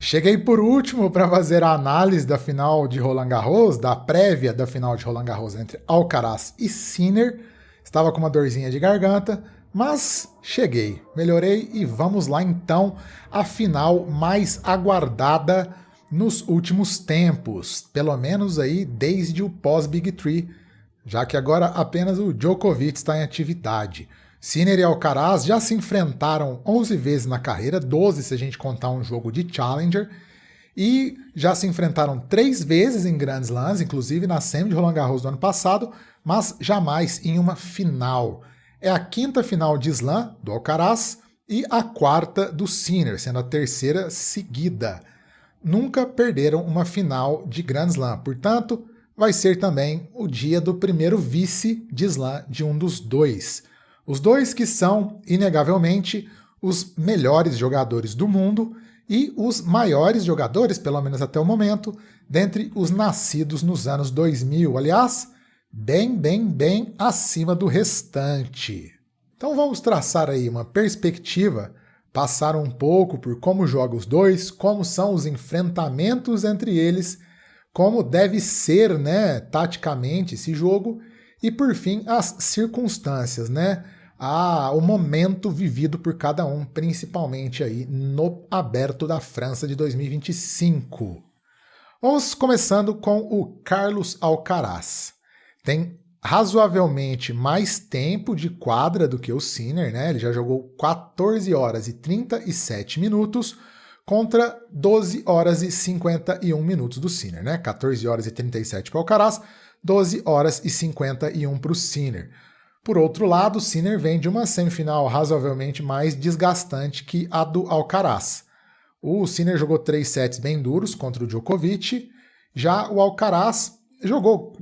Cheguei por último para fazer a análise da final de Roland Garros, da prévia da final de Roland Garros entre Alcaraz e Sinner. Estava com uma dorzinha de garganta, mas cheguei, melhorei e vamos lá então à final mais aguardada nos últimos tempos, pelo menos aí desde o pós-Big Three, já que agora apenas o Djokovic está em atividade. Sinner e Alcaraz já se enfrentaram 11 vezes na carreira, 12 se a gente contar um jogo de Challenger, e já se enfrentaram 3 vezes em Grand Slams, inclusive na semi de Roland Garros do ano passado, mas jamais em uma final. É a 5ª final de Slam do Alcaraz e a 4ª do Sinner, sendo a 3ª seguida. Nunca perderam uma final de Grand Slam, portanto, vai ser também o dia do primeiro vice de Slam de um dos dois. Os dois que são, inegavelmente, os melhores jogadores do mundo e os maiores jogadores, pelo menos até o momento, dentre os nascidos nos anos 2000. Aliás, bem acima do restante. Então vamos traçar aí uma perspectiva, passar um pouco por como jogam os dois, como são os enfrentamentos entre eles, como deve ser, né, taticamente esse jogo, e por fim as circunstâncias, né? O momento vivido por cada um, principalmente aí no Aberto da França de 2025. Vamos começando com o Carlos Alcaraz. Tem razoavelmente mais tempo de quadra do que o Sinner, né? Ele já jogou 14 horas e 37 minutos contra 12 horas e 51 minutos do Sinner, né? 14 horas e 37 para o Alcaraz, 12 horas e 51 para o Sinner. Por outro lado, o Sinner vem de uma semifinal razoavelmente mais desgastante que a do Alcaraz. O Sinner jogou 3 sets bem duros contra o Djokovic, já o Alcaraz jogou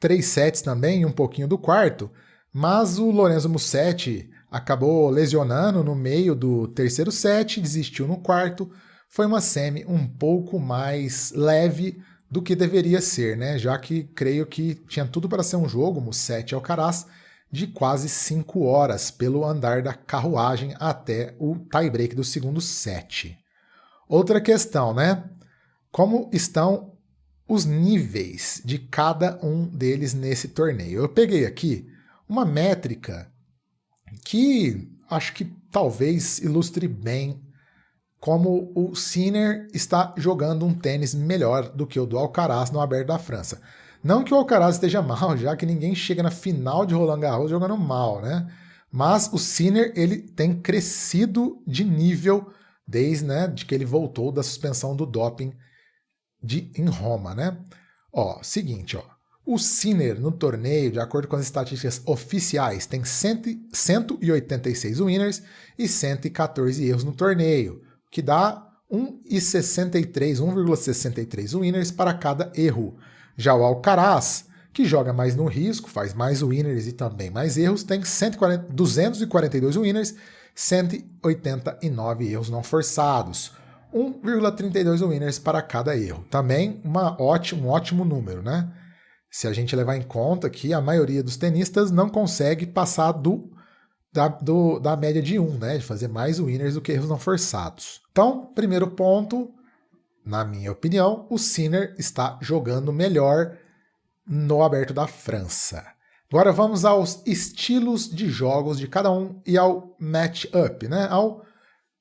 3 sets também, um pouquinho do quarto, mas o Lorenzo Musetti acabou lesionando no meio do terceiro set, desistiu no quarto. Foi uma semi um pouco mais leve do que deveria ser, né? Já que creio que tinha tudo para ser um jogo, Musetti e Alcaraz, de quase 5 horas pelo andar da carruagem até o tie-break do segundo set. Outra questão, né? Como estão os níveis de cada um deles nesse torneio? Eu peguei aqui uma métrica que acho que talvez ilustre bem como o Sinner está jogando um tênis melhor do que o do Alcaraz no Aberto da França. Não que o Alcaraz esteja mal, já que ninguém chega na final de Roland Garros jogando mal, né? Mas o Sinner, ele tem crescido de nível desde, né, de que ele voltou da suspensão do doping em Roma, né? Seguinte, o Sinner no torneio, de acordo com as estatísticas oficiais, tem 186 winners e 114 erros no torneio, que dá 1,63 winners para cada erro. Já o Alcaraz, que joga mais no risco, faz mais winners e também mais erros, tem 242 winners, 189 erros não forçados. 1,32 winners para cada erro. Também um ótimo número, né? Se a gente levar em conta que a maioria dos tenistas não consegue passar da média de 1, né? De fazer mais winners do que erros não forçados. Então, primeiro ponto, na minha opinião, o Sinner está jogando melhor no Aberto da França. Agora vamos aos estilos de jogos de cada um e ao match-up, né?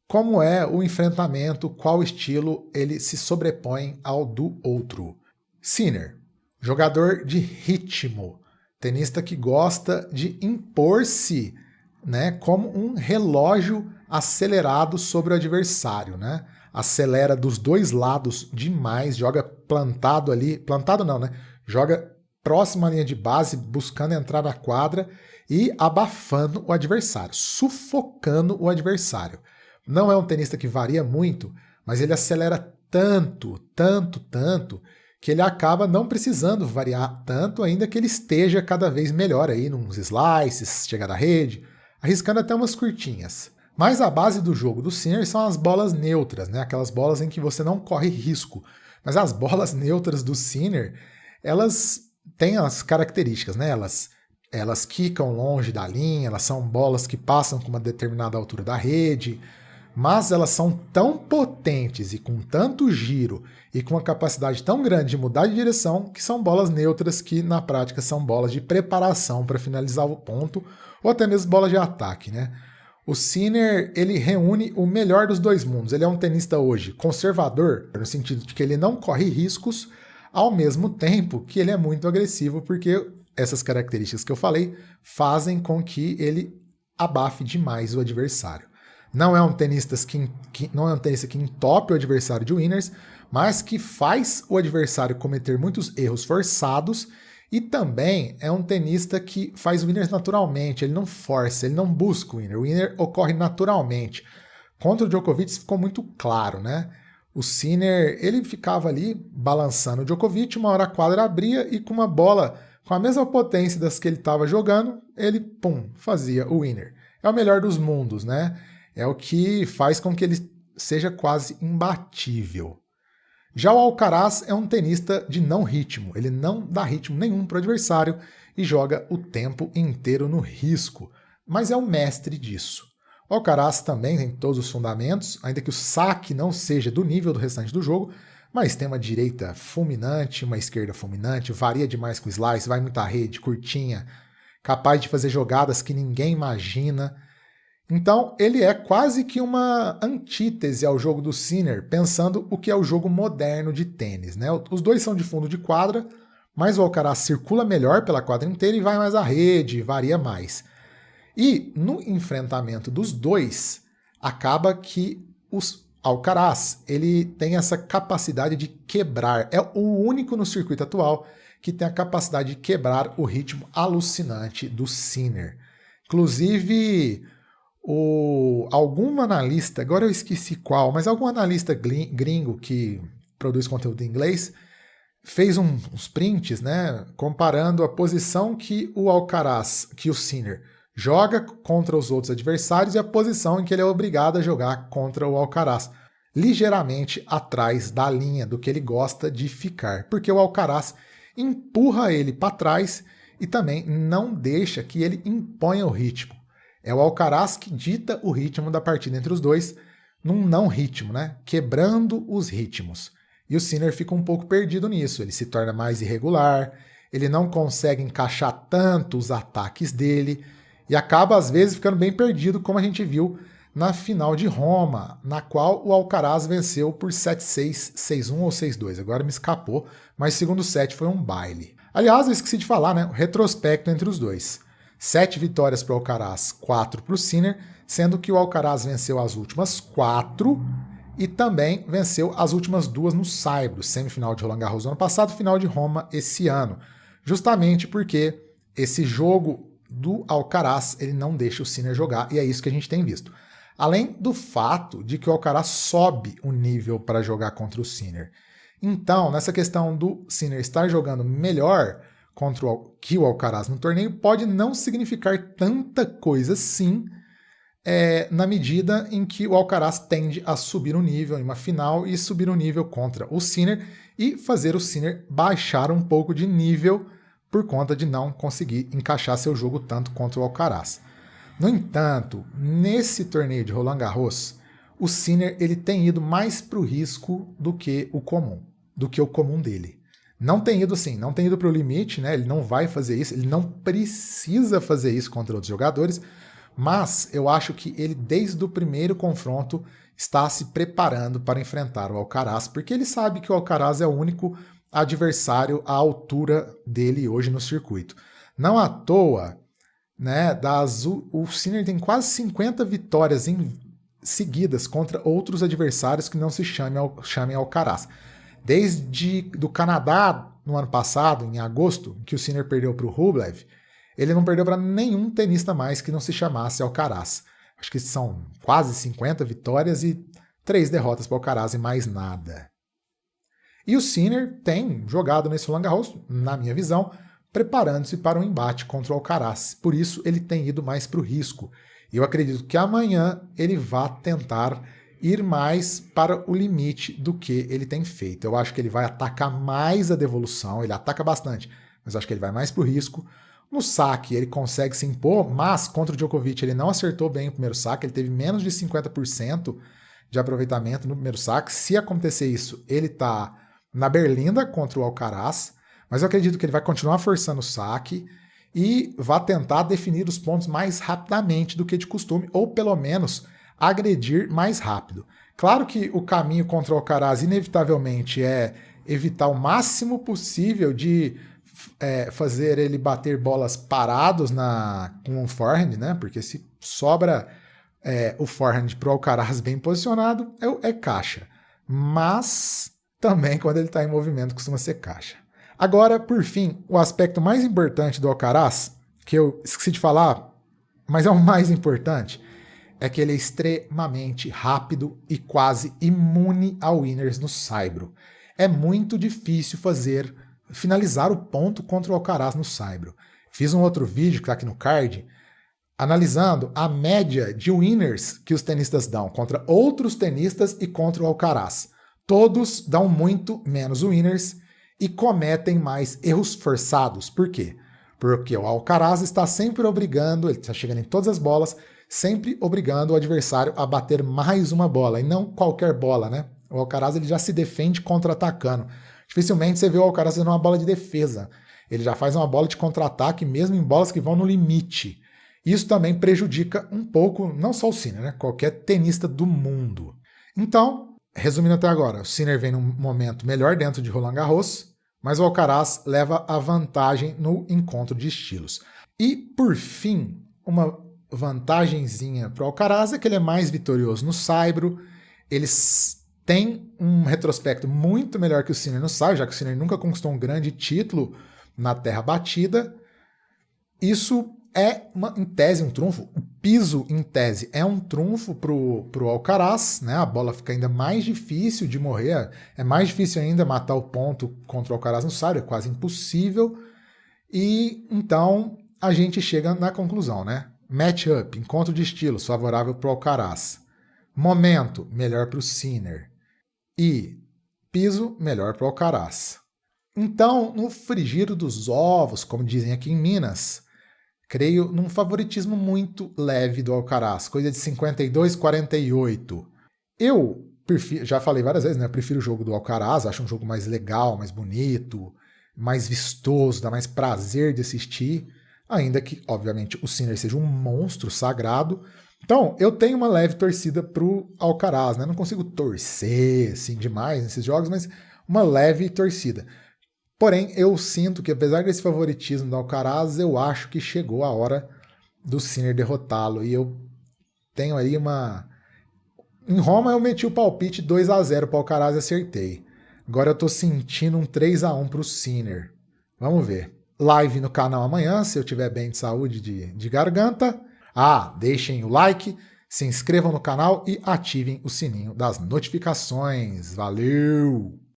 Como é o enfrentamento, qual estilo ele se sobrepõe ao do outro. Sinner, jogador de ritmo, tenista que gosta de impor-se, né, como um relógio acelerado sobre o adversário, né? Acelera dos dois lados demais, joga plantado ali, plantado não, né? Joga próximo à linha de base, buscando entrar na quadra e abafando o adversário, sufocando o adversário. Não é um tenista que varia muito, mas ele acelera tanto, que ele acaba não precisando variar tanto, ainda que ele esteja cada vez melhor aí nos slices, chegada à rede, arriscando até umas curtinhas. Mas a base do jogo do Sinner são as bolas neutras, né? Aquelas bolas em que você não corre risco. Mas as bolas neutras do Sinner, elas têm as características, né? Elas quicam longe da linha, elas são bolas que passam com uma determinada altura da rede, mas elas são tão potentes potentes e com tanto giro e com uma capacidade tão grande de mudar de direção que são bolas neutras que na prática são bolas de preparação para finalizar o ponto ou até mesmo bolas de ataque, né? O Sinner, ele reúne o melhor dos dois mundos. Ele é um tenista hoje conservador, no sentido de que ele não corre riscos, ao mesmo tempo que ele é muito agressivo, porque essas características que eu falei fazem com que ele abafe demais o adversário. Não é um tenista que entope o adversário de winners, mas que faz o adversário cometer muitos erros forçados, e também é um tenista que faz winners naturalmente, ele não força, ele não busca o winner. O winner ocorre naturalmente. Contra o Djokovic ficou muito claro, né? O Sinner, ele ficava ali balançando o Djokovic, uma hora a quadra abria e com uma bola com a mesma potência das que ele estava jogando, ele, pum, fazia o winner. É o melhor dos mundos, né? É o que faz com que ele seja quase imbatível. Já o Alcaraz é um tenista de não ritmo, ele não dá ritmo nenhum para o adversário e joga o tempo inteiro no risco, mas é o mestre disso. O Alcaraz também tem todos os fundamentos, ainda que o saque não seja do nível do restante do jogo, mas tem uma direita fulminante, uma esquerda fulminante, varia demais com o slice, vai muita rede, curtinha, capaz de fazer jogadas que ninguém imagina. Então, ele é quase que uma antítese ao jogo do Sinner, pensando o que é o jogo moderno de tênis, né? Os dois são de fundo de quadra, mas o Alcaraz circula melhor pela quadra inteira e vai mais à rede, varia mais. E no enfrentamento dos dois, acaba que o Alcaraz ele tem essa capacidade de quebrar. É o único no circuito atual que tem a capacidade de quebrar o ritmo alucinante do Sinner. Inclusive, algum analista, agora eu esqueci qual, mas algum analista gringo que produz conteúdo em inglês fez uns prints, né, comparando a posição que o Alcaraz, que o Sinner joga contra os outros adversários e a posição em que ele é obrigado a jogar contra o Alcaraz, ligeiramente atrás da linha do que ele gosta de ficar, porque o Alcaraz empurra ele para trás e também não deixa que ele imponha o ritmo. É o Alcaraz que dita o ritmo da partida entre os dois, num não ritmo, né? Quebrando os ritmos. E o Sinner fica um pouco perdido nisso, ele se torna mais irregular, ele não consegue encaixar tanto os ataques dele e acaba às vezes ficando bem perdido, como a gente viu na final de Roma, na qual o Alcaraz venceu por 7-6, 6-1 ou 6-2, agora me escapou, mas o segundo set foi um baile. Aliás, eu esqueci de falar, né? O retrospecto entre os dois. 7 vitórias para o Alcaraz, 4 para o Sinner, sendo que o Alcaraz venceu as últimas 4 e também venceu as últimas 2 no saibro, semifinal de Roland Garros ano passado, final de Roma esse ano. Justamente porque esse jogo do Alcaraz ele não deixa o Sinner jogar e é isso que a gente tem visto. Além do fato de que o Alcaraz sobe o nível para jogar contra o Sinner. Então, nessa questão do Sinner estar jogando melhor contra o Alcaraz no torneio pode não significar tanta coisa assim, na medida em que o Alcaraz tende a subir o nível em uma final e subir o nível contra o Sinner e fazer o Sinner baixar um pouco de nível por conta de não conseguir encaixar seu jogo tanto contra o Alcaraz. No entanto, nesse torneio de Roland Garros, o Sinner ele tem ido mais para o risco do que o comum dele. Não tem ido assim, não tem ido para o limite, né? Ele não vai fazer isso, ele não precisa fazer isso contra outros jogadores, mas eu acho que ele, desde o primeiro confronto, está se preparando para enfrentar o Alcaraz, porque ele sabe que o Alcaraz é o único adversário à altura dele hoje no circuito. Não à toa, né, o Sinner tem quase 50 vitórias seguidas contra outros adversários que não se chamem Alcaraz. Desde do Canadá, no ano passado, em agosto, que o Sinner perdeu para o Rublev, ele não perdeu para nenhum tenista mais que não se chamasse Alcaraz. Acho que são quase 50 vitórias e 3 derrotas para o Alcaraz e mais nada. E o Sinner tem jogado nesse Roland Garros, na minha visão, preparando-se para um embate contra o Alcaraz. Por isso, ele tem ido mais para o risco. E eu acredito que amanhã ele vai tentar ir mais para o limite do que ele tem feito. Eu acho que ele vai atacar mais a devolução, ele ataca bastante, mas eu acho que ele vai mais para o risco. No saque ele consegue se impor, mas contra o Djokovic ele não acertou bem o primeiro saque, ele teve menos de 50% de aproveitamento no primeiro saque. Se acontecer isso, ele está na berlinda contra o Alcaraz, mas eu acredito que ele vai continuar forçando o saque e vai tentar definir os pontos mais rapidamente do que de costume, ou pelo menos agredir mais rápido. Claro que o caminho contra o Alcaraz inevitavelmente é evitar o máximo possível de fazer ele bater bolas parados com o forehand, né? Porque se sobra o forehand para o Alcaraz bem posicionado, é caixa. Mas também quando ele está em movimento costuma ser caixa. Agora, por fim, o aspecto mais importante do Alcaraz, que eu esqueci de falar, mas é o mais importante, é que ele é extremamente rápido e quase imune a winners no saibro. É muito difícil finalizar o ponto contra o Alcaraz no saibro. Fiz um outro vídeo que está aqui no card, analisando a média de winners que os tenistas dão contra outros tenistas e contra o Alcaraz. Todos dão muito menos winners e cometem mais erros forçados. Por quê? Porque o Alcaraz está sempre obrigando, ele está chegando em todas as bolas, sempre obrigando o adversário a bater mais uma bola, e não qualquer bola, né? O Alcaraz ele já se defende contra-atacando. Dificilmente você vê o Alcaraz fazendo uma bola de defesa. Ele já faz uma bola de contra-ataque, mesmo em bolas que vão no limite. Isso também prejudica um pouco, não só o Sinner, né? Qualquer tenista do mundo. Então, resumindo até agora, o Sinner vem num momento melhor dentro de Roland Garros, mas o Alcaraz leva a vantagem no encontro de estilos. E, por fim, uma vantagenzinha para o Alcaraz é que ele é mais vitorioso no saibro, eles têm um retrospecto muito melhor que o Sinner no saibro, já que o Sinner nunca conquistou um grande título na terra batida. Isso é, em tese, um trunfo. O piso, em tese, é um trunfo pro Alcaraz, né? A bola fica ainda mais difícil de morrer, é mais difícil ainda matar o ponto contra o Alcaraz no saibro, é quase impossível. E então a gente chega na conclusão, né? Matchup, encontro de estilos, favorável pro Alcaraz. Momento, melhor pro Sinner. E piso, melhor pro Alcaraz. Então, no frigir dos ovos, como dizem aqui em Minas, creio num favoritismo muito leve do Alcaraz, coisa de 52-48. Eu prefiro, já falei várias vezes, né? Eu prefiro o jogo do Alcaraz, acho um jogo mais legal, mais bonito, mais vistoso, dá mais prazer de assistir, ainda que, obviamente, o Sinner seja um monstro sagrado. Então, eu tenho uma leve torcida pro Alcaraz, né? Não consigo torcer assim demais nesses jogos, mas uma leve torcida. Porém, eu sinto que, apesar desse favoritismo do Alcaraz, eu acho que chegou a hora do Sinner derrotá-lo. E eu tenho aí uma... Em Roma eu meti o palpite 2-0 para o Alcaraz e acertei. Agora eu tô sentindo um 3-1 para o Sinner. Vamos ver. Live no canal amanhã, se eu tiver bem de saúde de garganta. Deixem o like, se inscrevam no canal e ativem o sininho das notificações. Valeu!